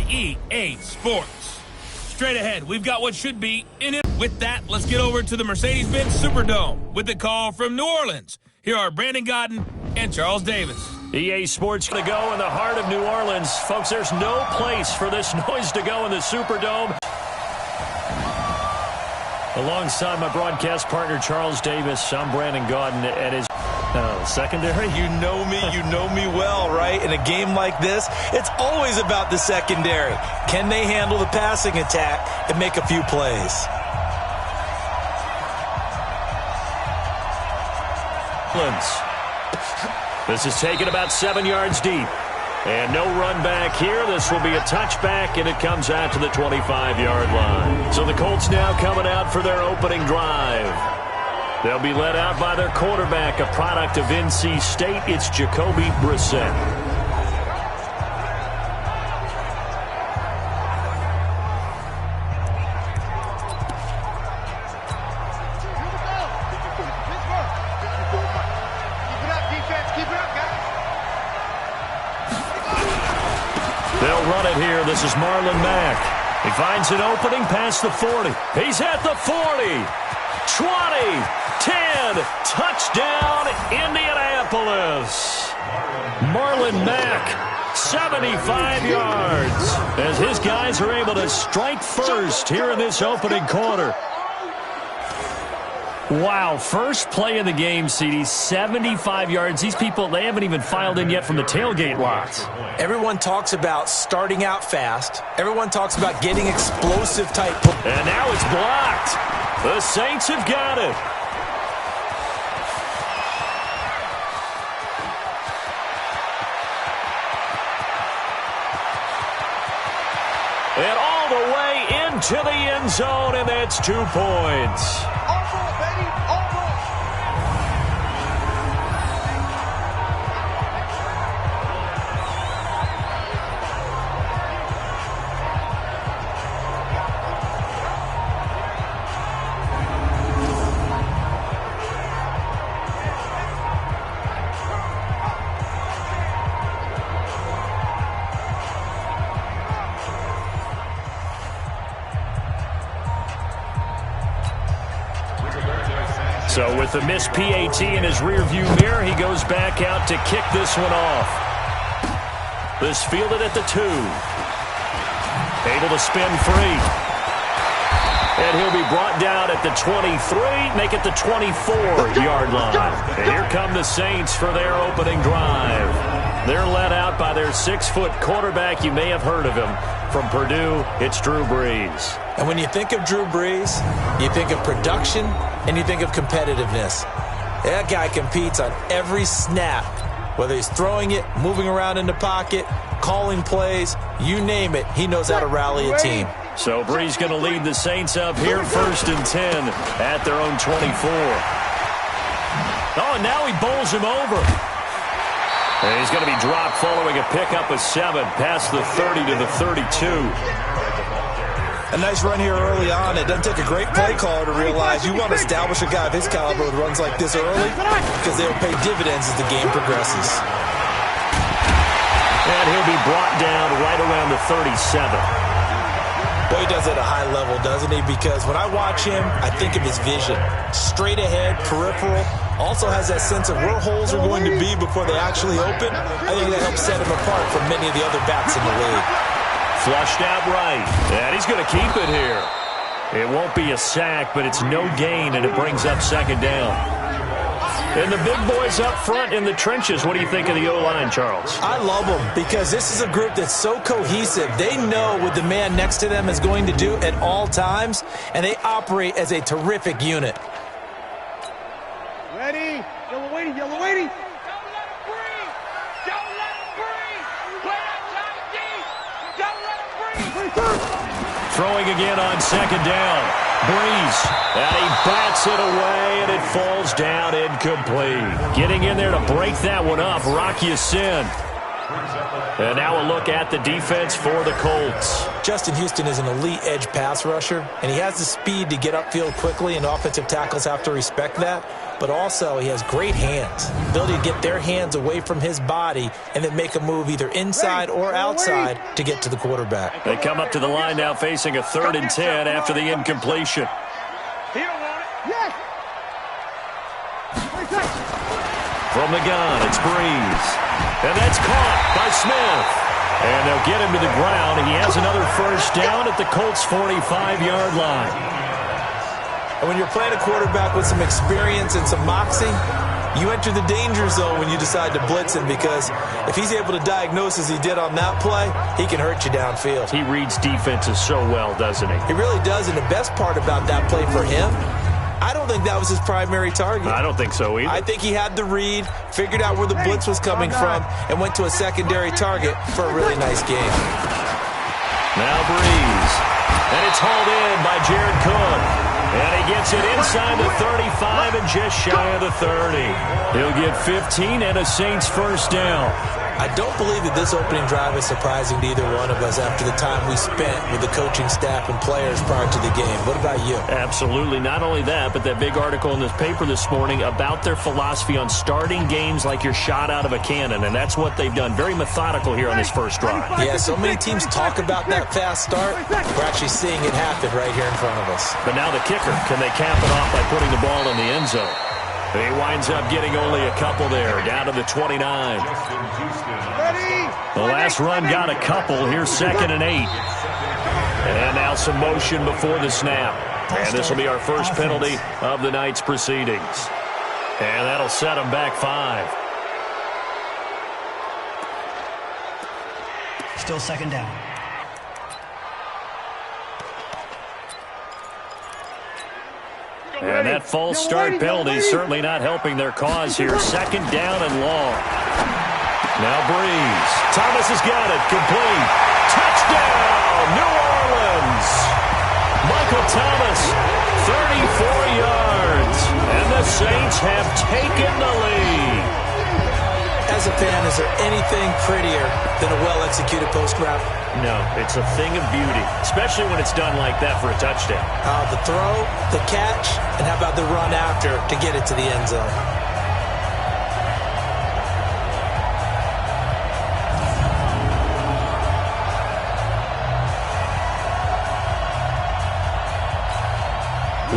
EA Sports. Straight ahead, we've got what should be in it. With that, let's get over to the Mercedes-Benz Superdome with the call from New Orleans. Here are Brandon Godden and Charles Davis. EA Sports going to go in the heart of New Orleans. Folks, there's no place for this noise to go in the Superdome. Alongside my broadcast partner, Charles Davis, I'm Brandon Godden at his secondary. You know me well, right? In a game like this, it's always about the secondary. Can they handle the passing attack and make a few plays? This is taken about 7 yards deep. And no run back here. This will be a touchback, and it comes out to the 25-yard line. So the Colts now coming out for their opening drive. They'll be led out by their quarterback, a product of NC State. It's Jacoby Brissett. They'll run it here. This is Marlon Mack. He finds an opening past the 40. He's at the 40. 20. 10. Touchdown, Indianapolis. Marlon Mack, 75 yards. As his guys are able to strike first here in this opening quarter. Wow, first play of the game, CD, 75 yards. These people, they haven't even filed in yet from the tailgate lots. Everyone talks about starting out fast. Everyone talks about getting explosive type. And now it's blocked. The Saints have got it. And all the way into the end zone, and that's 2 points. So with the missed PAT in his rearview mirror, he goes back out to kick this one off. This fielded at the 2. Able to spin free. And he'll be brought down at the 23, make it the 24-yard line. And here come the Saints for their opening drive. They're led out by their 6-foot quarterback. You may have heard of him. From Purdue, it's Drew Brees. And when you think of Drew Brees, you think of production and you think of competitiveness. That guy competes on every snap, whether he's throwing it, moving around in the pocket, calling plays, you name it, he knows how to rally a team. So Brees going to lead the Saints up here, 1st and 10 at their own 24. Oh, and now he bowls him over. And he's going to be dropped following a pickup of 7 past the 30 to the 32. A nice run here early on. It doesn't take a great play caller to realize you want to establish a guy of his caliber with runs like this early because they'll pay dividends as the game progresses. And he'll be brought down right around the 37. Boy, he does it at a high level, doesn't he? Because when I watch him, I think of his vision. Straight ahead, peripheral. Also has that sense of where holes are going to be before they actually open. I think that helps set him apart from many of the other backs in the league. Flushed out right. And he's going to keep it here. It won't be a sack, but it's no gain, and it brings up 2nd down. And the big boys up front in the trenches. What do you think of the O-line, Charles? I love them because this is a group that's so cohesive. They know what the man next to them is going to do at all times, and they operate as a terrific unit. Ready? Yellow waiting, yellow waiting. Don't let him breathe. Don't let him breathe. Play outside deep. Don't let him breathe. Throwing again on 2nd down. Brees, and he bats it away, and it falls down incomplete. Getting in there to break that one up, Rock Ya-Sin. And now a look at the defense for the Colts. Justin Houston is an elite edge pass rusher, and he has the speed to get upfield quickly, and offensive tackles have to respect that. But also, he has great hands, ability to get their hands away from his body and then make a move either inside or outside to get to the quarterback. They come up to the line now facing a 3rd and 10 after the incompletion. He don't want it. Yes. From the gun, it's Brees. And that's caught by Smith. And they'll get him to the ground. He has another first down at the Colts' 45-yard line. And when you're playing a quarterback with some experience and some moxie, you enter the danger zone when you decide to blitz him, because if he's able to diagnose as he did on that play, he can hurt you downfield. He reads defenses so well, doesn't he? He really does, and the best part about that play for him, I don't think that was his primary target. I don't think so either. I think he had the read, figured out where the blitz was coming from, and went to a secondary target for a really nice game. Now Brees. And it's hauled in by Jared Cook. And he gets it inside the 35 and just shy of the 30. He'll get 15 and a Saints first down. I don't believe that this opening drive is surprising to either one of us after the time we spent with the coaching staff and players prior to the game. What about you? Absolutely. Not only that, but that big article in this paper this morning about their philosophy on starting games like you're shot out of a cannon, and that's what they've done. Very methodical here on this first drive. Yeah, so many teams talk about that fast start. We're actually seeing it happen right here in front of us. But now the kicker, can they cap it off by putting the ball in the end zone? He winds up getting only a couple there, down to the 29. The last run got a couple. Here's 2nd and 8. And now some motion before the snap. And this will be our first penalty of the night's proceedings. And that'll set them back 5. Still 2nd down. And that false start penalty is certainly not helping their cause here. 2nd down and long. Now Brees. Thomas has got it. Complete. Touchdown, New Orleans. Michael Thomas, 34 yards. And the Saints have taken the lead. As a fan, is there anything prettier than a well-executed post route? No, it's a thing of beauty, especially when it's done like that for a touchdown. The throw, the catch, and how about the run after to get it to the end zone?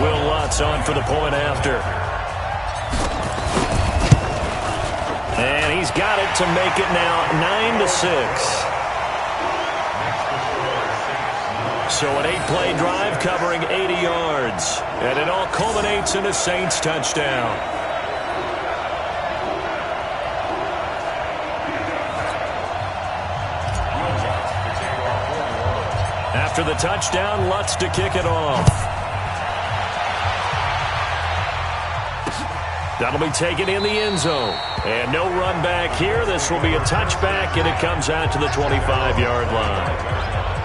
Will Lutz on for the point after. And he's got it to make it now 9-6. So an 8-play drive covering 80 yards. And it all culminates in a Saints touchdown. After the touchdown, Lutz to kick it off. That'll be taken in the end zone. And no run back here. This will be a touchback, and it comes out to the 25-yard line.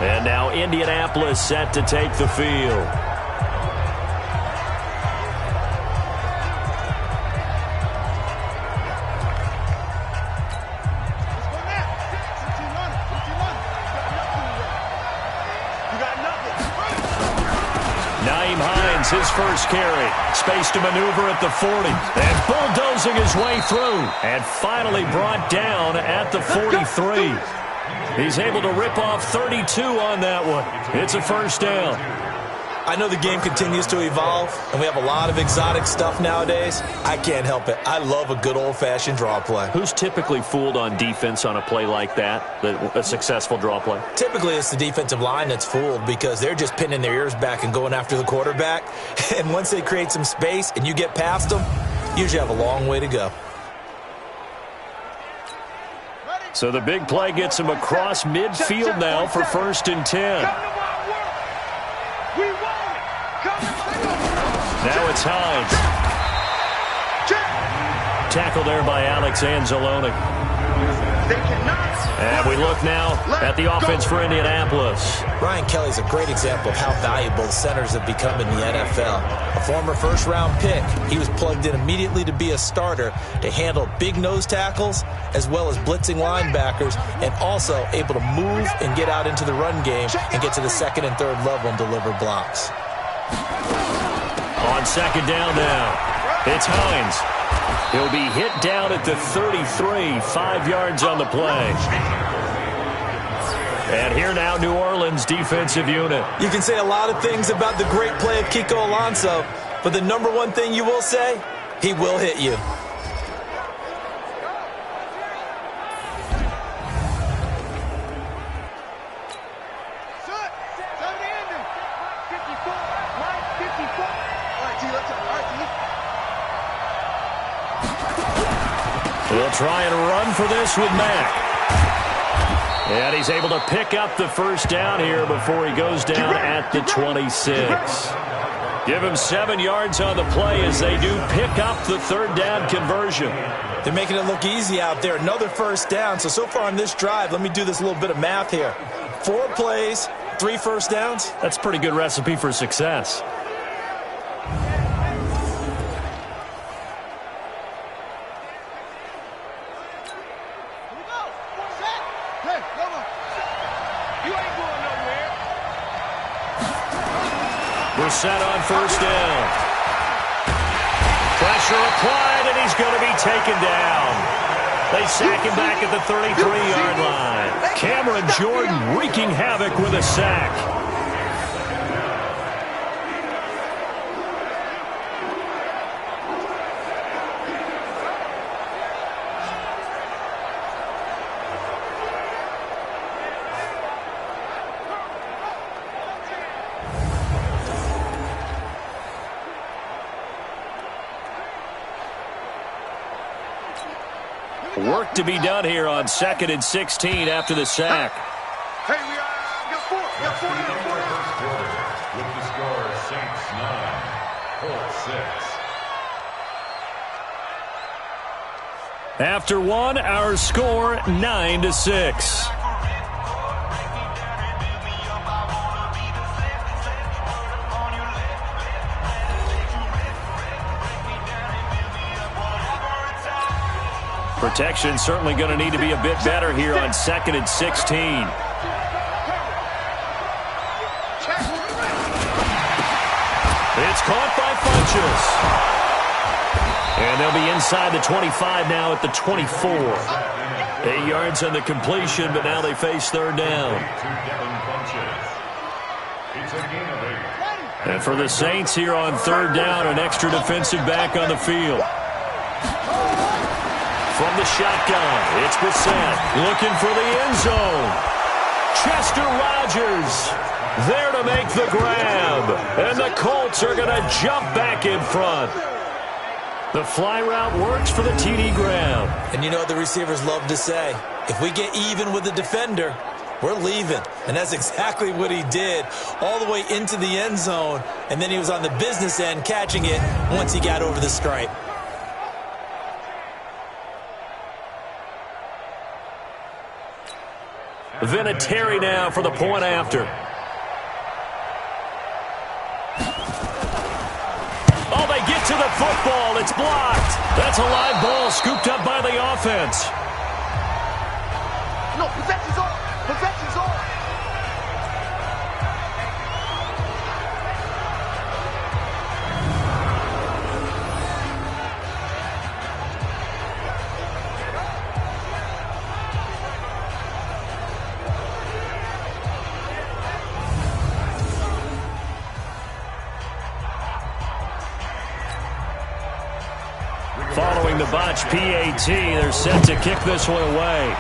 And now Indianapolis set to take the field. His first carry. Space to maneuver at the 40. And bulldozing his way through. And finally brought down at the 43. He's able to rip off 32 on that one. It's a first down. I know the game continues to evolve, and we have a lot of exotic stuff nowadays. I can't help it. I love a good old-fashioned draw play. Who's typically fooled on defense on a play like that, a successful draw play? Typically, it's the defensive line that's fooled because they're just pinning their ears back and going after the quarterback. And once they create some space and you get past them, you usually have a long way to go. So the big play gets him across midfield now for 1st and 10. Now it's Hines. Tackle there by Alex Anzalone. They cannot. And we look now at the offense for Indianapolis. Ryan Kelly's a great example of how valuable centers have become in the NFL. A former first-round pick, he was plugged in immediately to be a starter to handle big nose tackles as well as blitzing linebackers, and also able to move and get out into the run game and get to the second and third level and deliver blocks. On second down now, it's Hines. He'll be hit down at the 33, 5 yards on the play. And here now, New Orleans defensive unit. You can say a lot of things about the great play of Kiko Alonso, but the number one thing you will say, he will hit you. We'll try and run for this with Mack. And he's able to pick up the first down here before he goes down at the 26. Give him 7 yards on the play as they do pick up the third down conversion. They're making it look easy out there. Another first down. So far on this drive, let me do this little bit of math here. 4 plays, 3 first downs. That's a pretty good recipe for success. We're set on first down. Pressure applied, and he's going to be taken down. They sack him back at the 33-yard line. Cameron Jordan wreaking havoc with a sack. Work to be done here on 2nd and 16 after the sack. Hey, we got 4. We got 4 down. With the score, Saints 9, Colts 6. After one, our score 9-6. Protection certainly going to need to be a bit better here on 2nd and 16. It's caught by Funchess. And they'll be inside the 25 now at the 24. 8 yards on the completion, but now they face third down. And for the Saints here on third down, an extra defensive back on the field. From the shotgun, it's Brissett looking for the end zone. Chester Rogers there to make the grab. And the Colts are going to jump back in front. The fly route works for the TD grab. And you know what the receivers love to say? If we get even with the defender, we're leaving. And that's exactly what he did, all the way into the end zone. And then he was on the business end catching it once he got over the stripe. Vinatieri now for the point after. Oh, they get to the football. It's blocked. That's a live ball scooped up by the offense. No, possession's on. Possession's on. Following the botch PAT, they're set to kick this one away.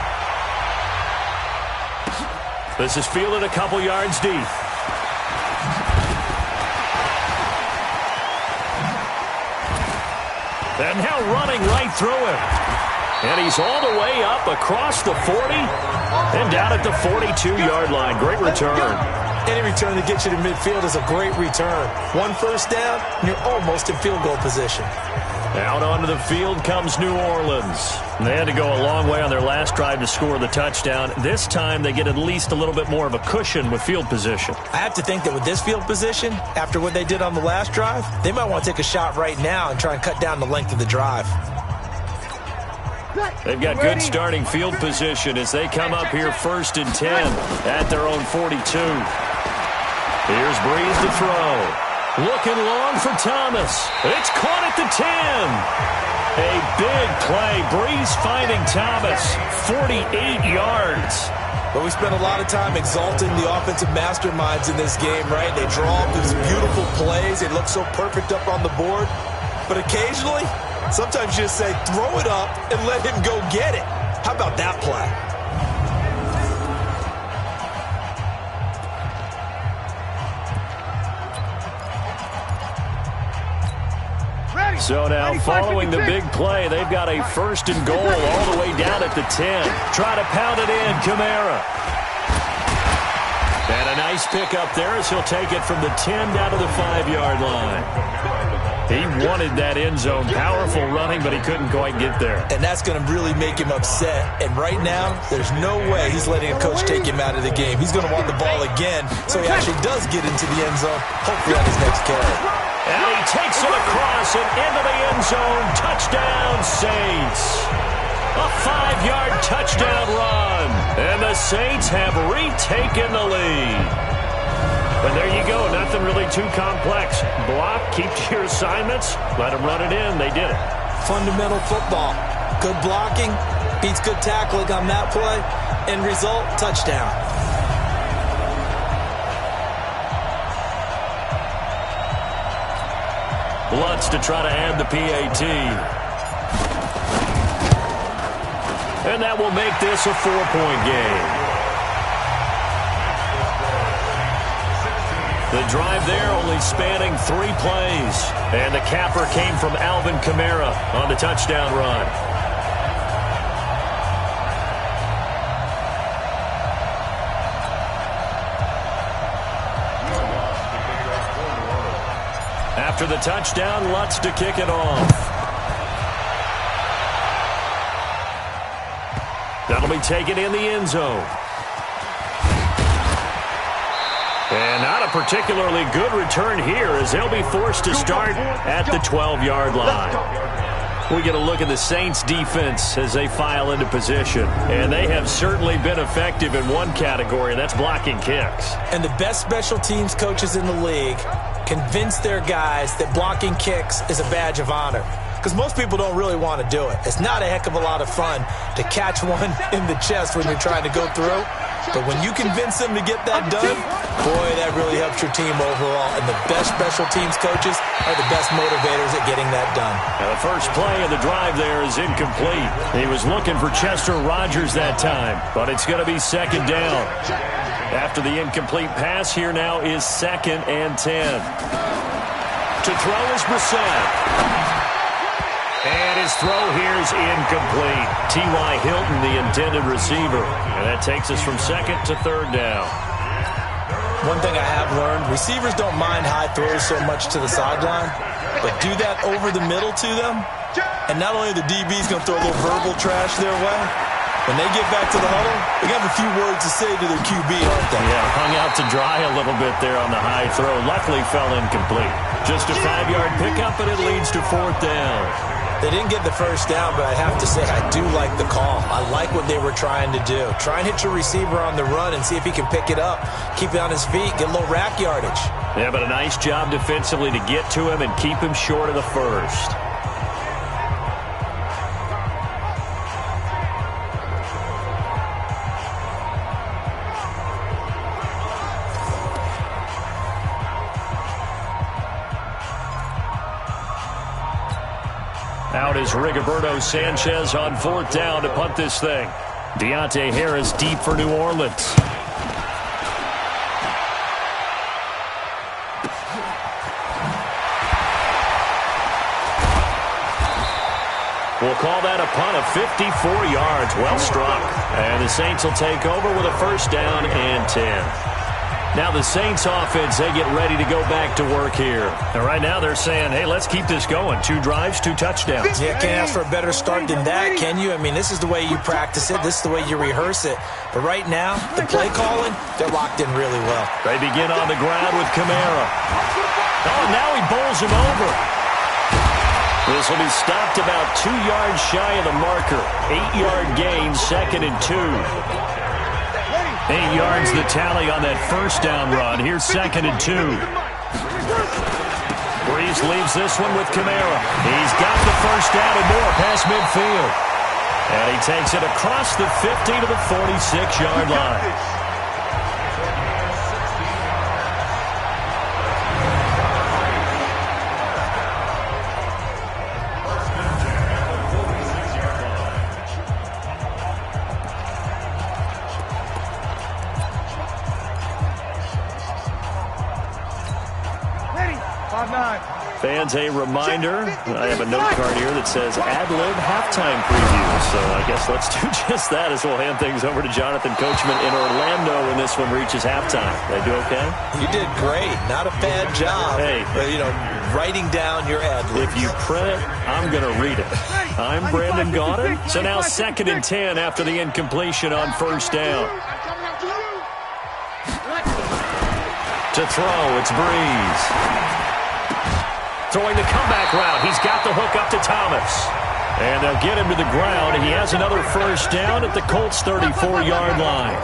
This is fielded a couple yards deep. And now running right through him. And he's all the way up across the 40 and down at the 42-yard line. Great return. Any return that gets you to midfield is a great return. 1 first down, and you're almost in field goal position. Out onto the field comes New Orleans. They had to go a long way on their last drive to score the touchdown. This time they get at least a little bit more of a cushion with field position. I have to think that with this field position, after what they did on the last drive, they might want to take a shot right now and try and cut down the length of the drive. They've got good starting field position as they come up here 1st and 10 at their own 42. Here's Brees to throw. Looking long for Thomas. It's caught at the 10. A big play. Brees finding Thomas. 48 yards. But we spent a lot of time exalting the offensive masterminds in this game, right? They draw up these beautiful plays. They look so perfect up on the board. But occasionally, sometimes you just say, throw it up and let him go get it. How about that play? So now, following the big play, they've got a 1st and goal all the way down at the 10. Try to pound it in, Kamara. And a nice pick up there as he'll take it from the 10 down to the 5-yard line. He wanted that end zone. Powerful running, but he couldn't quite get there. And that's going to really make him upset. And right now, there's no way he's letting a coach take him out of the game. He's going to want the ball again, so he actually does get into the end zone, hopefully on his next carry. And he takes it across and into the end zone. Touchdown, Saints. A 5-yard touchdown run. And the Saints have retaken the lead. And there you go. Nothing really too complex. Block, keep to your assignments, let them run it in. They did it. Fundamental football. Good blocking, beats good tackling on that play. End result, touchdown. Lutz to try to add the PAT. And that will make this a 4-point game. The drive there only spanning 3 plays. And the capper came from Alvin Kamara on the touchdown run. After the touchdown, Lutz to kick it off. That'll be taken in the end zone. And not a particularly good return here as they'll be forced to start at the 12-yard line. We get a look at the Saints defense as they file into position. And they have certainly been effective in one category, and that's blocking kicks. And the best special teams coaches in the league convince their guys that blocking kicks is a badge of honor. Because most people don't really want to do it. It's not a heck of a lot of fun to catch one in the chest when you're trying to go through. But when you convince them to get that done, boy, that really helps your team overall. And the best special teams coaches are the best motivators at getting that done. Now the first play of the drive there is incomplete. He was looking for Chester Rogers that time, but it's going to be 2nd down. After the incomplete pass, here now is 2nd and 10. To throw is Brissett. And his throw here is incomplete. T.Y. Hilton, the intended receiver. And that takes us from 2nd to 3rd down. One thing I have learned, receivers don't mind high throws so much to the sideline, but do that over the middle to them, and not only the DB's going to throw a little verbal trash their way, when they get back to the huddle, they have a few words to say to their QB, aren't they? Yeah, hung out to dry a little bit there on the high throw. Luckily fell incomplete. Just a 5-yard pickup, and it leads to 4th down. They didn't get the first down, but I have to say I do like the call. I like what they were trying to do. Try and hit your receiver on the run and see if he can pick it up. Keep it on his feet, get a little rack yardage. Yeah, but a nice job defensively to get to him and keep him short of the first. Out is Rigoberto Sanchez on 4th down to punt this thing. Deontay Harris deep for New Orleans. We'll call that a punt of 54 yards. Well struck. And the Saints will take over with a 1st down and 10. Now the Saints offense, they get ready to go back to work here. And right now they're saying, hey, let's keep this going. 2 drives, 2 touchdowns. Yeah, can't ask for a better start than that, can you? I mean, this is the way you practice it. This is the way you rehearse it. But right now, the play calling, they're locked in really well. They begin on the ground with Kamara. Oh, now he bowls him over. This will be stopped about 2 yards shy of the marker. 8-yard gain, 2nd and 2. 8 yards the tally on that first down run. Here's 2nd and 2. Brees leaves this one with Kamara. He's got the first down and more past midfield. And he takes it across the 50 to the 46-yard line. Fans, a reminder, I have a note card here that says ad-lib halftime preview. So I guess let's do just that as we'll hand things over to Jonathan Coachman in Orlando when this one reaches halftime. Did I do okay? You did great. Not a bad job. Hey. Writing down your ad-libs. If you print it, I'm going to read it. I'm Brandon Gaudin. So now 2nd and 10 after the incompletion on first down. To throw, it's Brees. Throwing the comeback route. He's got the hook up to Thomas. And they'll get him to the ground. He has another first down at the Colts' 34-yard line.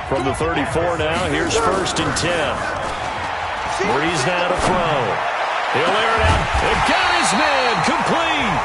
From the 34 now, here's 1st and 10. Brees now to throw. He'll air it out. And got his man complete.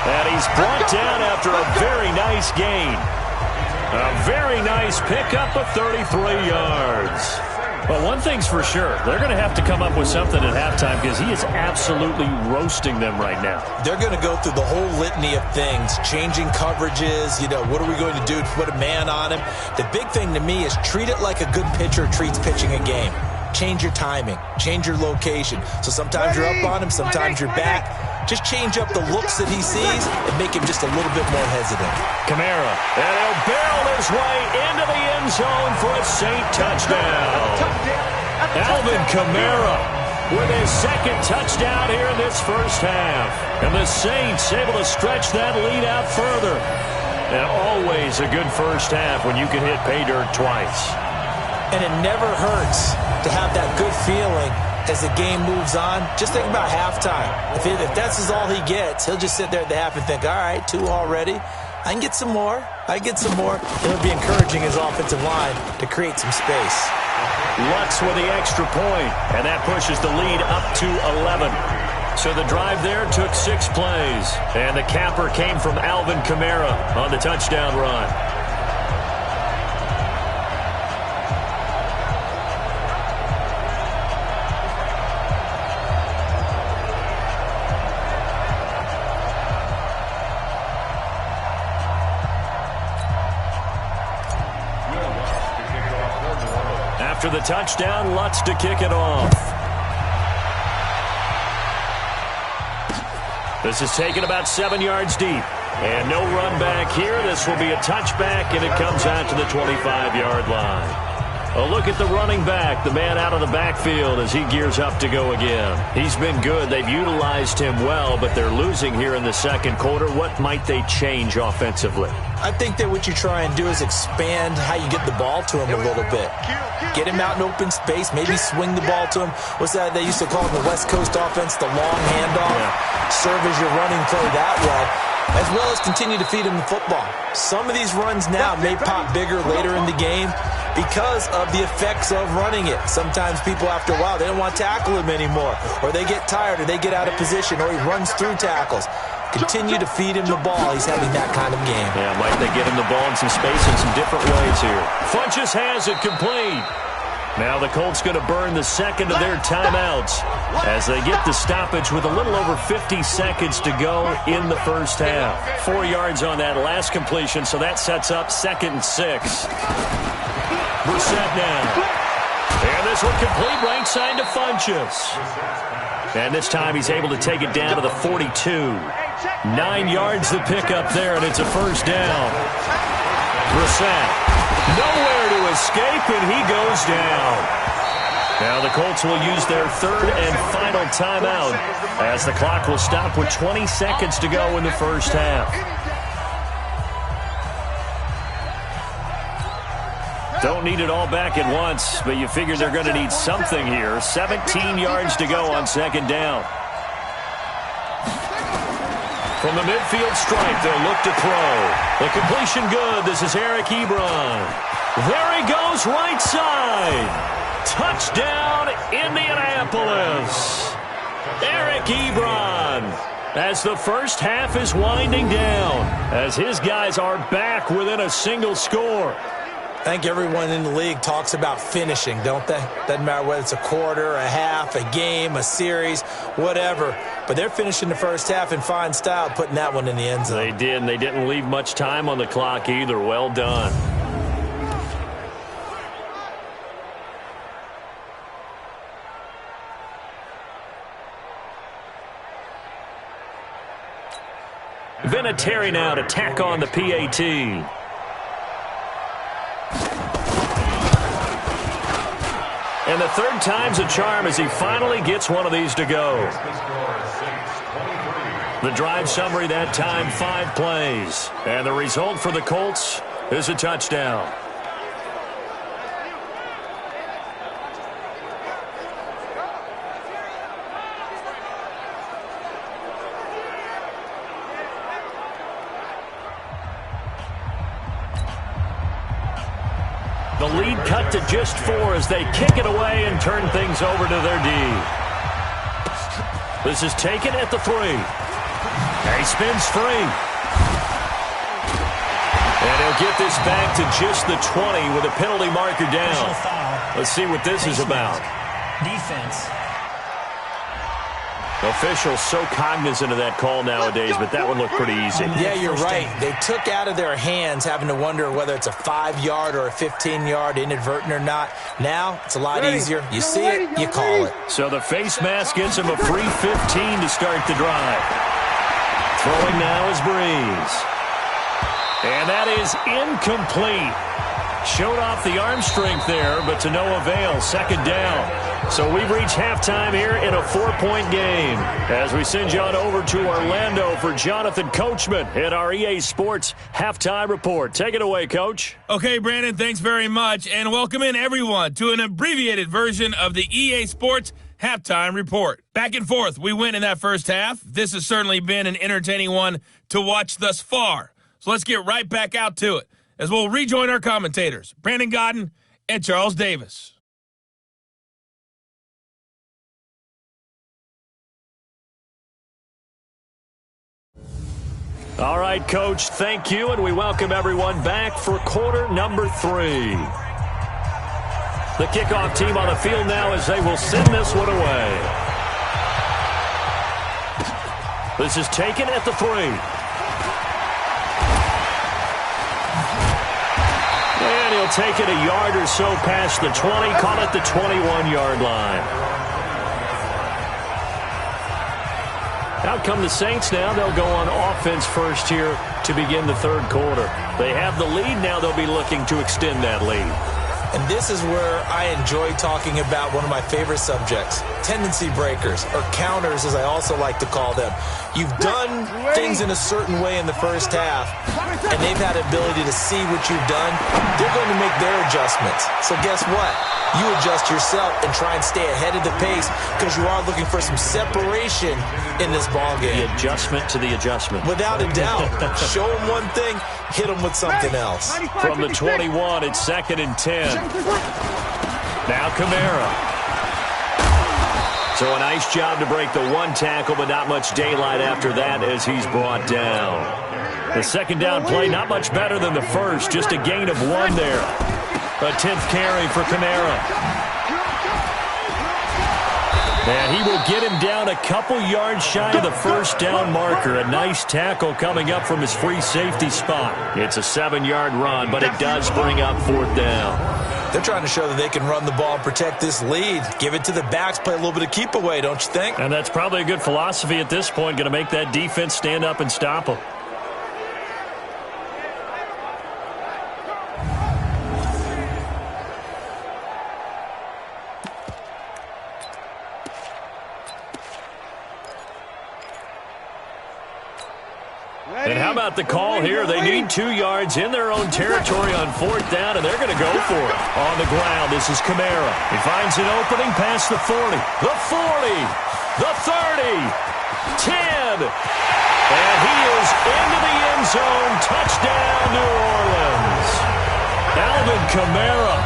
And he's brought down after a very nice gain. A very nice pickup of 33 yards. Well, one thing's for sure. They're going to have to come up with something at halftime because he is absolutely roasting them right now. They're going to go through the whole litany of things, changing coverages, what are we going to do to put a man on him? The big thing to me is treat it like a good pitcher treats pitching a game. Change your timing, change your location. So sometimes you're up on him, sometimes you're back. Just change up the looks that he sees and make him just a little bit more hesitant. Kamara, and he'll barrel his way into the end zone for a Saint touchdown. Alvin Kamara with his 2nd touchdown here in this first half. And the Saints able to stretch that lead out further. And always a good first half when you can hit pay dirt twice. And it never hurts to have that good feeling as the game moves on. Just think about halftime. If that's all he gets, he'll just sit there at the half and think, all right, 2 already. I can get some more. It'll be encouraging his offensive line to create some space. Lutz with the extra point, and that pushes the lead up to 11. So the drive there took 6 plays, and the capper came from Alvin Kamara on the touchdown run. After the touchdown, Lutz to kick it off. This is taken about 7 yards deep. And no run back here. This will be a touchback, and it comes out to the 25-yard line. A look at the running back, the man out of the backfield as he gears up to go again. He's been good. They've utilized him well, but they're losing here in the second quarter. What might they change offensively? I think that what you try and do is expand how you get the ball to him a little bit. Get him out in open space, maybe swing the ball to him. What's that they used to call in the West Coast offense, the long handoff? Yeah. Serve as your running play that way, as well as continue to feed him the football. Some of these runs now may pop bigger later in the game because of the effects of running it. Sometimes people, after a while, they don't want to tackle him anymore, or they get tired, or they get out of position, or he runs through tackles. Continue to feed him the ball. He's having that kind of game. Yeah, might they get him the ball in some space in some different ways here. Funchess has it complete. Now the Colts going to burn the second of their timeouts as they get the stoppage with a little over 50 seconds to go in the first half. 4 yards on that last completion, so that sets up 2nd and 6. Brissett now. And this one complete right side to Funchess. And this time he's able to take it down to the 42. 9 yards the pickup there, and it's a first down. Brissett nowhere to escape, and he goes down. Now the Colts will use their third and final timeout as the clock will stop with 20 seconds to go in the first half. Don't need it all back at once, but you figure they're going to need something here. 17 yards to go on second down. From the midfield stripe, they'll look to throw. The completion good. This is Eric Ebron. There he goes, right side. Touchdown, Indianapolis. Eric Ebron, as the first half is winding down, as his guys are back within a single score. I think everyone in the league talks about finishing, don't they? Doesn't matter whether it's a quarter, a half, a game, a series, whatever. But they're finishing the first half in fine style, putting that one in the end zone. They did, and they didn't leave much time on the clock either. Well done. Vinatieri now to tack on the PAT. And the third time's a charm as he finally gets one of these to go. The drive summary that time, 5 plays. And the result for the Colts is a touchdown. The lead cut to just 4 as they kick it away and turn things over to their D. This is taken at the 3. And he spins free. And he'll get this back to just the 20 with a penalty marker down. Let's see what this is about. Defense. Officials so cognizant of that call nowadays, but that one looked pretty easy. Yeah, you're right. They took out of their hands having to wonder whether it's a 5-yard or a 15-yard, inadvertent or not. Now, it's a lot easier. You see it, you call it. So the face mask gets him a free 15 to start the drive. Throwing now is Brees. And that is incomplete. Showed off the arm strength there, but to no avail. Second down. So we've reached halftime here in a 4-point game as we send you on over to Orlando for Jonathan Coachman at our EA Sports Halftime Report. Take it away, Coach. Okay, Brandon, thanks very much. And welcome in, everyone, to an abbreviated version of the EA Sports Halftime Report. Back and forth, we win in that first half. This has certainly been an entertaining one to watch thus far. So let's get right back out to it as we'll rejoin our commentators, Brandon Godden and Charles Davis. All right, Coach, thank you, and we welcome everyone back for quarter number 3. The kickoff team on the field now as they will send this one away. This is taken at the 3. And he'll take it a yard or so past the 20, call it the 21-yard line. Out come the Saints now. They'll go on offense first here to begin the third quarter. They have the lead. Now they'll be looking to extend that lead. And this is where I enjoy talking about one of my favorite subjects, tendency breakers, or counters as I also like to call them. You've done things in a certain way in the first half, and they've had the ability to see what you've done. They're going to make their adjustments. So guess what? You adjust yourself and try and stay ahead of the pace because you are looking for some separation in this ballgame. The adjustment to the adjustment. Without a doubt. Show them one thing, hit them with something else. From the 21, it's 2nd and 10. Now Kamara. So a nice job to break the 1 tackle, but not much daylight after that as he's brought down. The second down play, not much better than the first, just a gain of 1 there. A 10th carry for Kamara. And he will get him down a couple yards shy of the first down marker. A nice tackle coming up from his free safety spot. It's a 7-yard run, but it does bring up 4th down. They're trying to show that they can run the ball and protect this lead. Give it to the backs, play a little bit of keep away, don't you think? And that's probably a good philosophy at this point, going to make that defense stand up and stop them. about the call here. They need 2 yards in their own territory on 4th down, and they're going to go for it. On the ground, this is Kamara. He finds an opening past the 40, the 40, the 30, 10, and he is into the end zone. Touchdown, New Orleans. Alvin Kamara,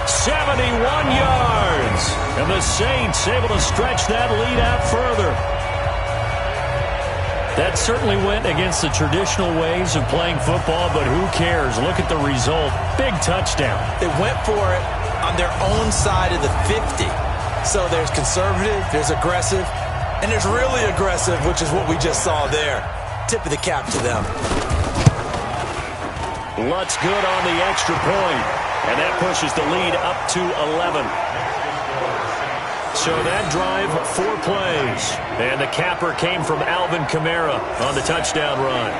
71 yards, and the Saints able to stretch that lead out further. That certainly went against the traditional ways of playing football, but who cares? Look at the result. Big touchdown. They went for it on their own side of the 50. So there's conservative, there's aggressive, and there's really aggressive, which is what we just saw there. Tip of the cap to them. Lutz good on the extra point, and that pushes the lead up to 11. So that drive, 4 plays. And the capper came from Alvin Kamara on the touchdown run.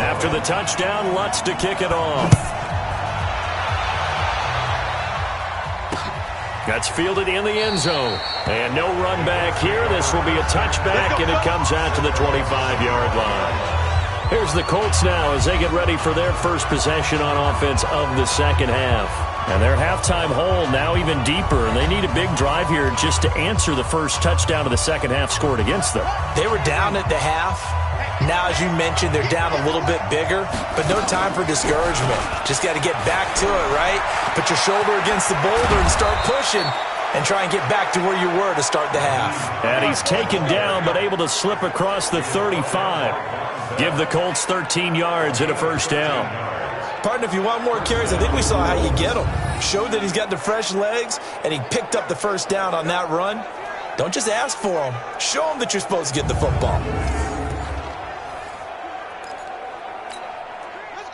After the touchdown, Lutz to kick it off. That's fielded in the end zone. And no run back here. This will be a touchback, and it comes out to the 25-yard line. Here's the Colts now as they get ready for their first possession on offense of the second half. And their halftime hole now even deeper, and they need a big drive here just to answer the first touchdown of the second half scored against them. They were down at the half. Now, as you mentioned, they're down a little bit bigger, but no time for discouragement. Just got to get back to it, right? Put your shoulder against the boulder and start pushing and try and get back to where you were to start the half. And he's taken down but able to slip across the 35. Give the Colts 13 yards and a first down. Partner, if you want more carries, I think we saw how you get them. Showed that he's got the fresh legs, and he picked up the first down on that run. Don't just ask for them. Show them that you're supposed to get the football.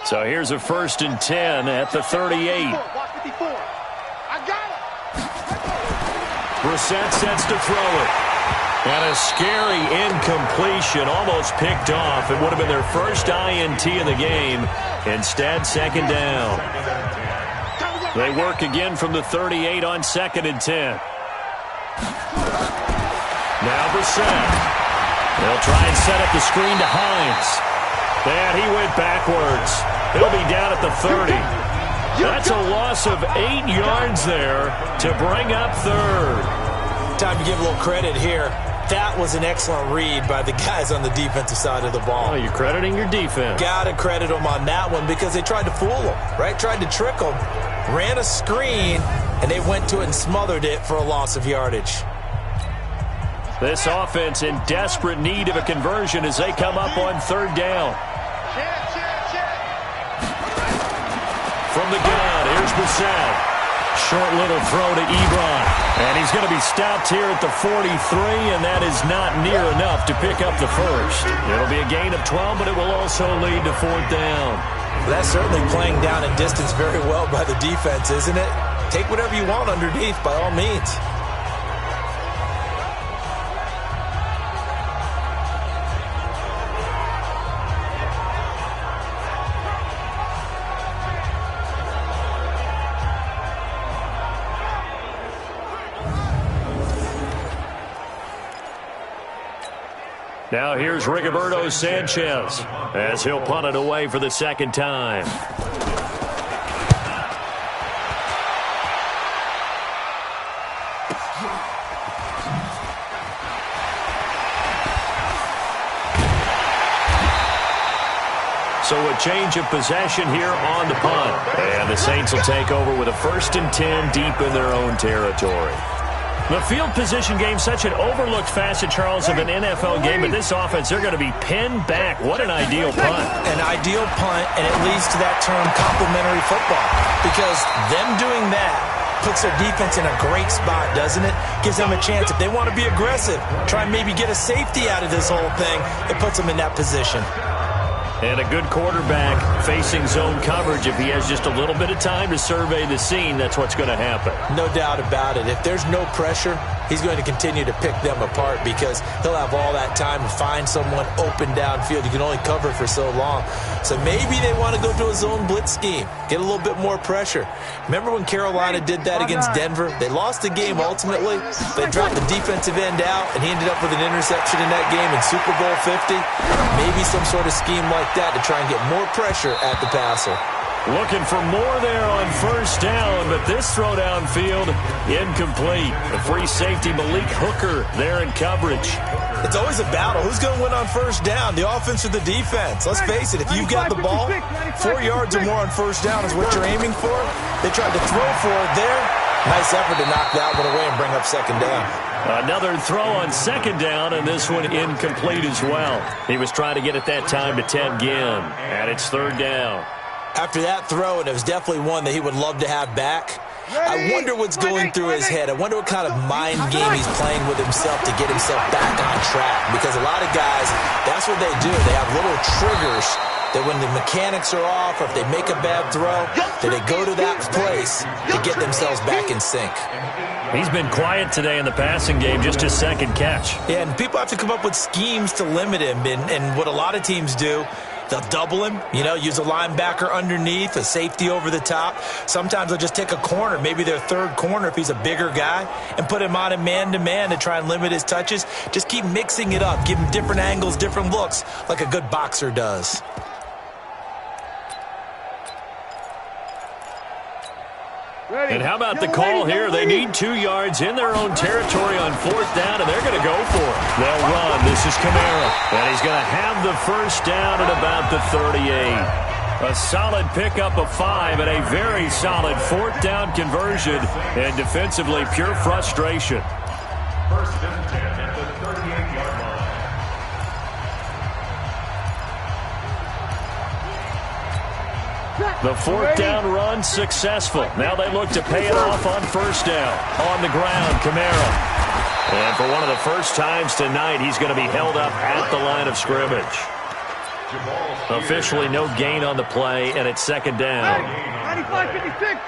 So here's a 1st and 10 at the 38. Brissett sets to throw it. And a scary incompletion, almost picked off. It would have been their first INT in the game. Instead, 2nd down. They work again from the 38 on 2nd and 10. Now Brissett. They'll try and set up the screen to Hines. And he went backwards. He'll be down at the 30. That's a loss of 8 yards there to bring up 3rd. Time to give a little credit here. That was an excellent read by the guys on the defensive side of the ball. Oh, you're crediting your defense. Got to credit them on that one because they tried to fool them, right? Tried to trick them. Ran a screen, and they went to it and smothered it for a loss of yardage. This offense in desperate need of a conversion as they come up on 3rd down. From the gun, here's Brissett. Short little throw to Ebron. And he's going to be stopped here at the 43, and that is not near enough to pick up the first. It'll be a gain of 12, but it will also lead to 4th down. Well, that's certainly playing down in distance very well by the defense, isn't it? Take whatever you want underneath, by all means. Now here's Rigoberto Sanchez as he'll punt it away for the 2nd time. So a change of possession here on the punt. And the Saints will take over with a 1st and 10 deep in their own territory. The field position game, such an overlooked facet, Charles, of an NFL game, but this offense, they're going to be pinned back. What an ideal punt. An ideal punt, and it leads to that term complementary football, because them doing that puts their defense in a great spot, doesn't it? Gives them a chance. If they want to be aggressive, try and maybe get a safety out of this whole thing, it puts them in that position. And a good quarterback facing zone coverage. If he has just a little bit of time to survey the scene, that's what's going to happen. No doubt about it. If there's no pressure, he's going to continue to pick them apart because he'll have all that time to find someone open downfield. You can only cover for so long. So maybe they want to go to a zone blitz scheme, get a little bit more pressure. Remember when Carolina did that against Denver? They lost the game ultimately. They dropped the defensive end out, and he ended up with an interception in that game in Super Bowl 50. Maybe some sort of scheme like that to try and get more pressure at the passer. Looking for more there on first down, but this throw downfield incomplete. The free safety Malik Hooker there in coverage. It's always a battle. Who's going to win on first down, the offense or the defense? Let's face it, if you've got the ball, 4 yards or more on first down is what you're aiming for. They tried to throw for it there. Nice effort to knock that one away and bring up second down. Another throw on second down, and this one incomplete as well. He was trying to get it that time to Ted Ginn, and it's third down. After that throw, and it was definitely one that he would love to have back, I wonder what's going through his head. I wonder what kind of mind game he's playing with himself to get himself back on track. Because a lot of guys, that's what they do. They have little triggers that when the mechanics are off or if they make a bad throw, that they go to that place to get themselves back in sync. He's been quiet today in the passing game, just his second catch. Yeah, and people have to come up with schemes to limit him. And what a lot of teams do, they'll double him, use a linebacker underneath, a safety over the top. Sometimes they'll just take a corner, maybe their third corner if he's a bigger guy, and put him on a man-to-man to try and limit his touches. Just keep mixing it up, give him different angles, different looks, like a good boxer does. And how about the call here? They need 2 yards in their own territory on fourth down, and they're going to go for it. They'll run. This is Kamara. And he's going to have the first down at about the 38. A solid pickup of 5 and a very solid fourth down conversion. And defensively, pure frustration. First and 10 at the 38-yard line. The fourth down run successful. Now they look to pay it off on first down. On the ground, Kamara. And for one of the first times tonight, he's going to be held up at the line of scrimmage. Officially no gain on the play, and it's second down. 95-56.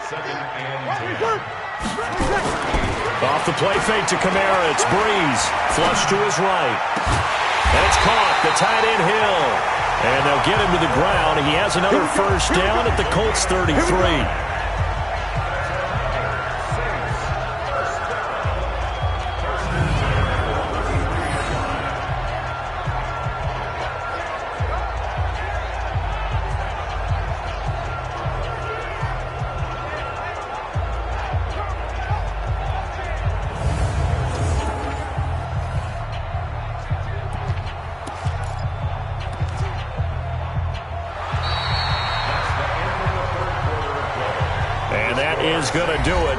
Off the play fake to Kamara. It's Brees. Flush to his right. And it's caught. The tight end Hill. And they'll get him to the ground. He has another first down at the Colts 33. Is going to do it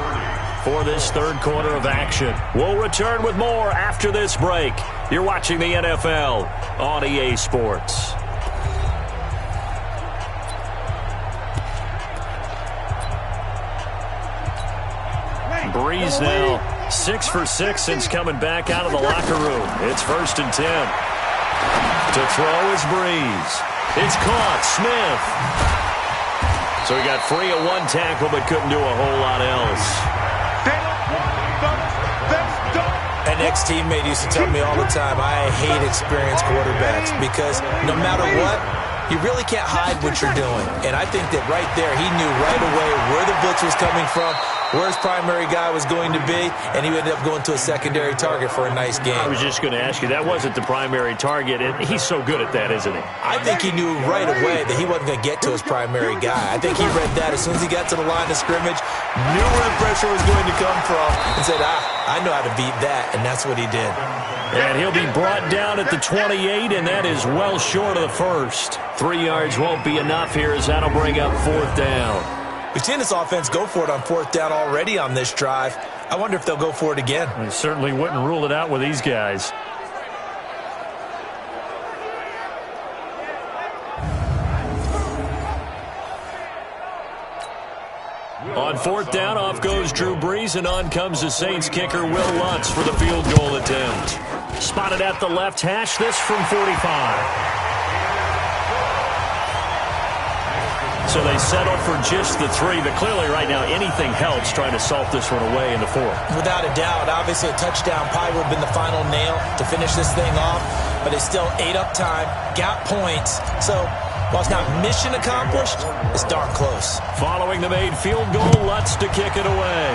for this third quarter of action. We'll return with more after this break. You're watching the NFL on EA Sports. Brees now 6 for 6 since coming back out of the locker room. It's first and 10. To throw is Brees. It's caught. Smith. So he got free of one tackle but couldn't do a whole lot else. An ex-teammate used to tell me all the time, I hate experienced quarterbacks because no matter what, you really can't hide what you're doing. And I think that right there, he knew right away where the blitz was coming from, where his primary guy was going to be, and he ended up going to a secondary target for a nice game. I was just going to ask you, that wasn't the primary target, and he's so good at that, isn't he? I think he knew right away that he wasn't going to get to his primary guy. I think he read that as soon as he got to the line of scrimmage, knew where the pressure was going to come from, and said, I know how to beat that, and that's what he did. And he'll be brought down at the 28, and that is well short of the first. 3 yards won't be enough here as that'll bring up fourth down. We've seen this offense go for it on fourth down already on this drive. I wonder if they'll go for it again. I certainly wouldn't rule it out with these guys. On fourth down, off goes Drew Brees, and on comes the Saints kicker Will Lutz for the field goal attempt. Spotted at the left hash, this from 45. So they settle for just the 3, but clearly right now anything helps trying to salt this one away in the 4th. Without a doubt, obviously a touchdown probably would have been the final nail to finish this thing off, but they still ate up time, got points. So while it's not mission accomplished, it's darn close. Following the made field goal, Lutz to kick it away.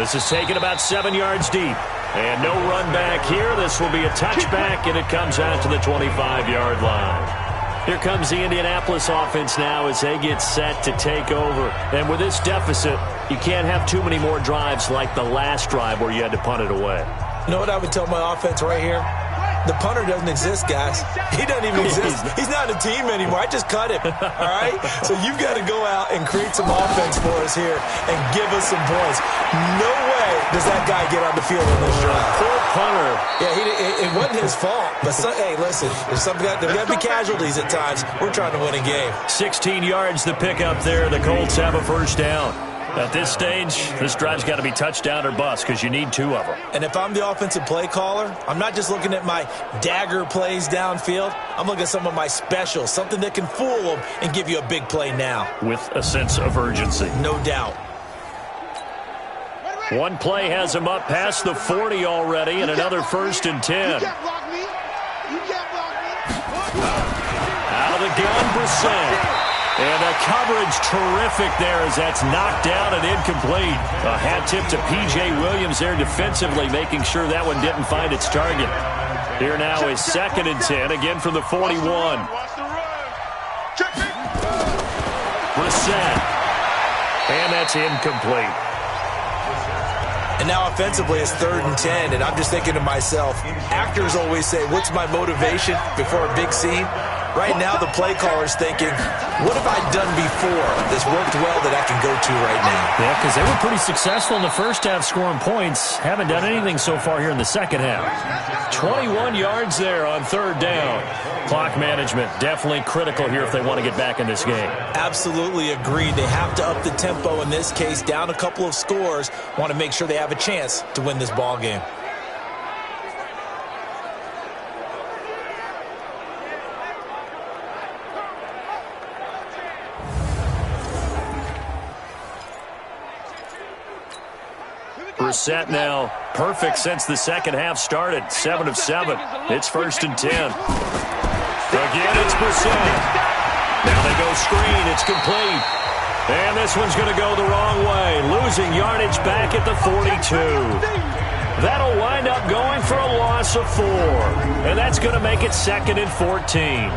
This is taken about 7 yards deep. And no run back here. This will be a touchback, and it comes out to the 25-yard line. Here comes the Indianapolis offense now as they get set to take over. And with this deficit, you can't have too many more drives like the last drive where you had to punt it away. You know what I would tell my offense right here? The punter doesn't exist, guys. He doesn't even exist. He's not a team anymore. I just cut him, all right? So you've got to go out and create some offense for us here and give us some points. No way does that guy get on the field in this drive. Poor punter. Yeah, it wasn't his fault. But, hey, listen, there's got to be casualties at times. We're trying to win a game. 16 yards the pickup there. The Colts have a first down. At this stage, this drive's got to be touchdown or bust because you need 2 of them. And if I'm the offensive play caller, I'm not just looking at my dagger plays downfield. I'm looking at some of my specials, something that can fool them and give you a big play now. With a sense of urgency. No doubt. One play has him up past the 40 already, and another 1st and 10. Out of the gun, Brissett. And the coverage terrific there as that's knocked down and incomplete. A hat tip to P.J. Williams there defensively, making sure that one didn't find its target. Here now is 2nd and 10, again from the 41. Brissett. And that's incomplete. And now offensively it's 3rd and 10, and I'm just thinking to myself, actors always say, what's my motivation before a big scene? Right now the play caller's thinking, what have I done before that's worked well that I can go to right now? Yeah, because they were pretty successful in the first half scoring points. Haven't done anything so far here in the second half. 21 yards there on 3rd down. Clock management definitely critical here if they want to get back in this game. Absolutely agreed. They have to up the tempo in this case, down a couple of scores. Want to make sure they have a chance to win this ball game. Brissett now perfect since the second half started. 7 of 7. It's 1st and 10. Again, it's Brissett. Now they go screen. It's complete. And this one's going to go the wrong way. Losing yardage back at the 42. That'll wind up going for a loss of 4. And that's going to make it 2nd and 14.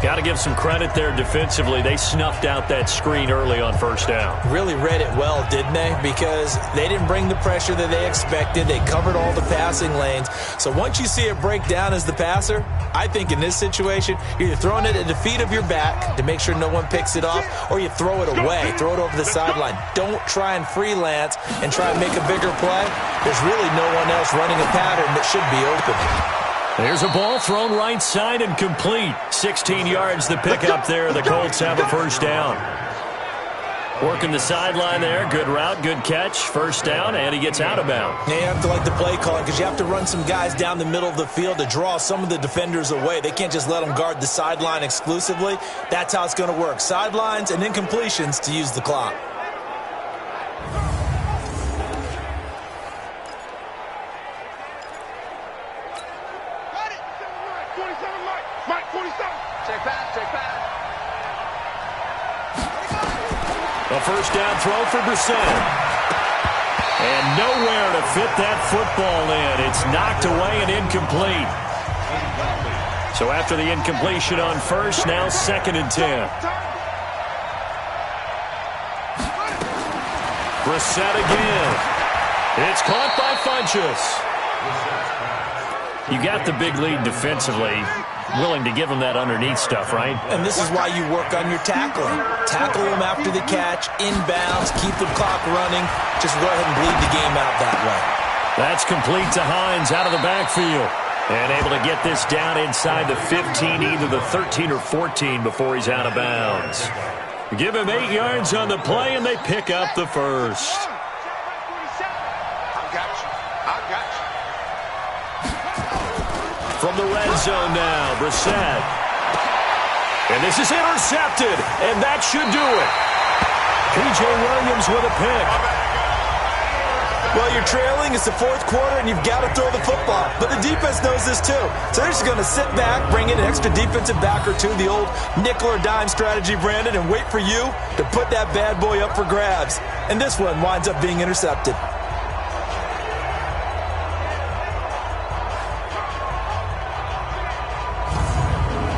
Got to give some credit there defensively. They snuffed out that screen early on 1st down. Really read it well, didn't they? Because they didn't bring the pressure that they expected. They covered all the passing lanes. So once you see it break down as the passer, I think in this situation, you're either throwing it at the feet of your back to make sure no one picks it off, or you throw it away, throw it over the sideline. Don't try and freelance and try and make a bigger play. There's really no one else running a pattern that should be open. There's a ball thrown right side and complete. 16 yards the pickup there. The Colts have a 1st down. Working the sideline there. Good route, good catch. 1st down, and he gets out of bounds. Yeah, you have to like the play call because you have to run some guys down the middle of the field to draw some of the defenders away. They can't just let them guard the sideline exclusively. That's how it's going to work. Sidelines and incompletions to use the clock. A 1st down throw for Brissett. And nowhere to fit that football in. It's knocked away and incomplete. So after the incompletion on 1st, now 2nd and 10. Brissett again. It's caught by Funchess. You got the big lead defensively. Willing to give them that underneath stuff, right? And this is why you work on your tackling. Tackle them after the catch, inbounds, keep the clock running. Just go ahead and bleed the game out that way. That's complete to Hines out of the backfield. And able to get this down inside the 15, either the 13 or 14 before he's out of bounds. Give him 8 yards on the play, and they pick up the 1st. From the red zone now, Brissett. And this is intercepted, and that should do it. P.J. Williams with a pick. Well, you're trailing. It's the fourth quarter, and you've got to throw the football. But the defense knows this, too. So they're just going to sit back, bring in an extra defensive back or two, the old nickel or dime strategy, Brandon, and wait for you to put that bad boy up for grabs. And this one winds up being intercepted.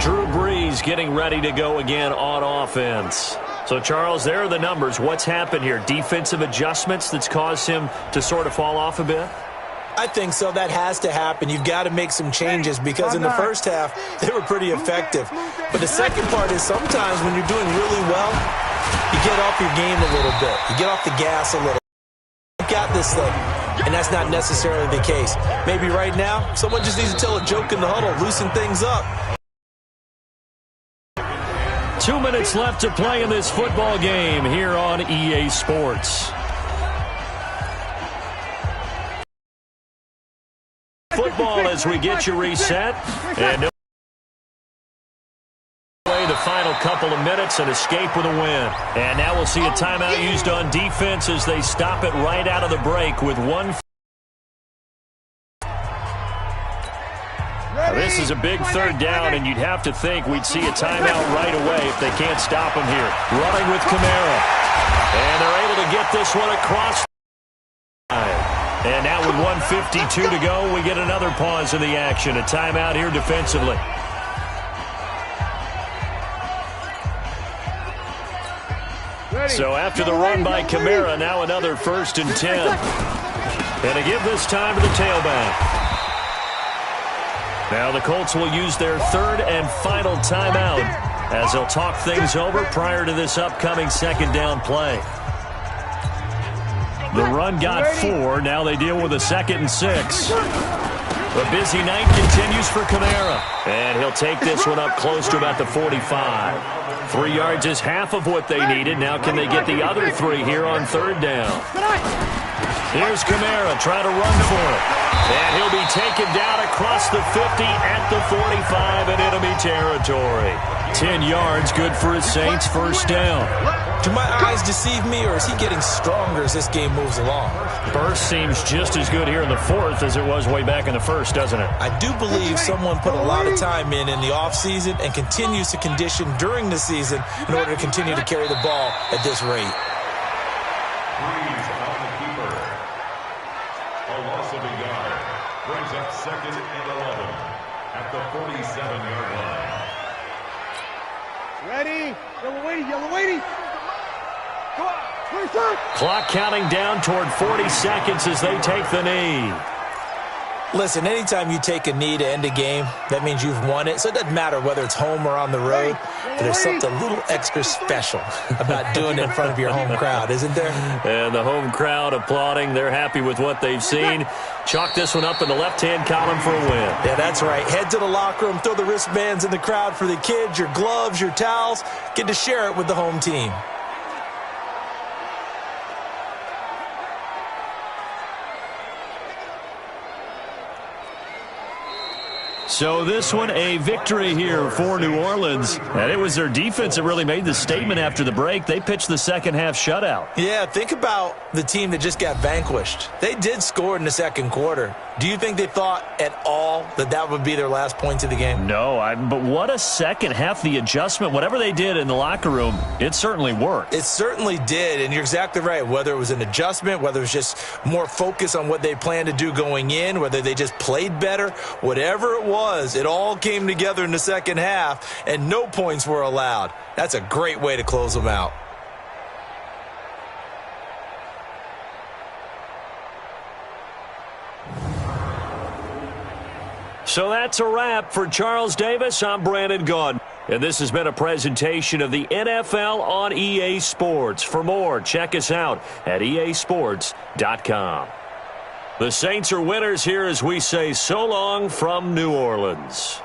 Drew Brees getting ready to go again on offense. So, Charles, there are the numbers. What's happened here? Defensive adjustments that's caused him to sort of fall off a bit? I think so. That has to happen. You've got to make some changes because in the first half, they were pretty effective. But the second part is sometimes when you're doing really well, you get off your game a little bit. You get off the gas a little. You got this thing. And that's not necessarily the case. Maybe right now, someone just needs to tell a joke in the huddle, loosen things up. 2 minutes left to play in this football game here on EA Sports. Football as we get you reset. And the final couple of minutes and escape with a win. And now we'll see a timeout used on defense as they stop it right out of the break with one. Now, this is a big third down, and you'd have to think we'd see a timeout right away if they can't stop him here. Running with Kamara. And they're able to get this one across. And now with 1:52 to go, we get another pause in the action. A timeout here defensively. So after the run by Kamara, now another 1st and 10. And to give this time to the tailback. Now the Colts will use their 3rd and final timeout as they'll talk things over prior to this upcoming 2nd down play. The run got 4. Now they deal with a 2nd and 6. The busy night continues for Kamara. And he'll take this one up close to about the 45. 3 yards is half of what they needed. Now can they get the other 3 here on 3rd down? Here's Kamara trying to run for it. And he'll be taken down across the 50 at the 45 in enemy territory. 10 yards, good for his Saints, 1st down. Do my eyes deceive me, or is he getting stronger as this game moves along? Burst seems just as good here in the 4th as it was way back in the 1st, doesn't it? I do believe someone put a lot of time in the offseason and continues to condition during the season in order to continue to carry the ball at this rate. Brees on the keeper. A loss of a yard brings up 2nd and 11 at the 47-yard line. Ready? Yellow waiting, yellow waiting. Go on. Clock counting down toward 40 seconds as they take the knee. Listen, anytime you take a knee to end a game, that means you've won it. So it doesn't matter whether it's home or on the road. But there's something a little extra special about doing it in front of your home crowd, isn't there? And the home crowd applauding. They're happy with what they've seen. Chalk this one up in the left-hand column for a win. Yeah, that's right. Head to the locker room, throw the wristbands in the crowd for the kids, your gloves, your towels. Get to share it with the home team. So this one, a victory here for New Orleans. And it was their defense that really made the statement after the break. They pitched the second half shutout. Yeah, think about the team that just got vanquished. They did score in the second quarter. Do you think they thought at all that that would be their last points of the game? No, but what a second half. The adjustment, whatever they did in the locker room, it certainly worked. It certainly did, and you're exactly right. Whether it was an adjustment, whether it was just more focus on what they planned to do going in, whether they just played better, whatever it was, it all came together in the second half, and no points were allowed. That's a great way to close them out. So that's a wrap for Charles Davis. I'm Brandon Gaudin. And this has been a presentation of the NFL on EA Sports. For more, check us out at easports.com. The Saints are winners here as we say so long from New Orleans.